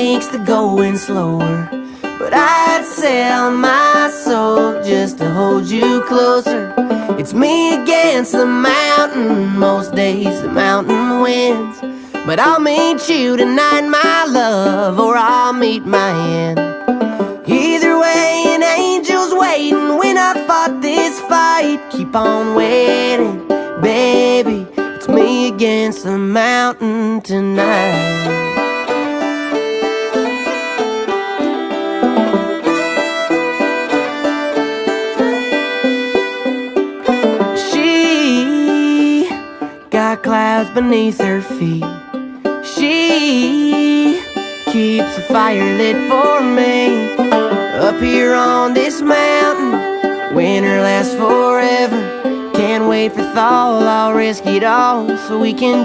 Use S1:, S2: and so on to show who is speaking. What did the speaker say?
S1: makes the going slower, but I'd sell my soul just to hold you closer. It's me against the mountain, most days the mountain wins. But I'll meet you tonight, my love, or I'll meet my end. Either way, an angel's waiting. When I fought this fight, keep on waiting, baby. It's me against the mountain tonight. She got clouds beneath her feet. She keeps a fire lit for me. Up here on this mountain, winter lasts forever. Can't wait for thaw, I'll risk it all so we can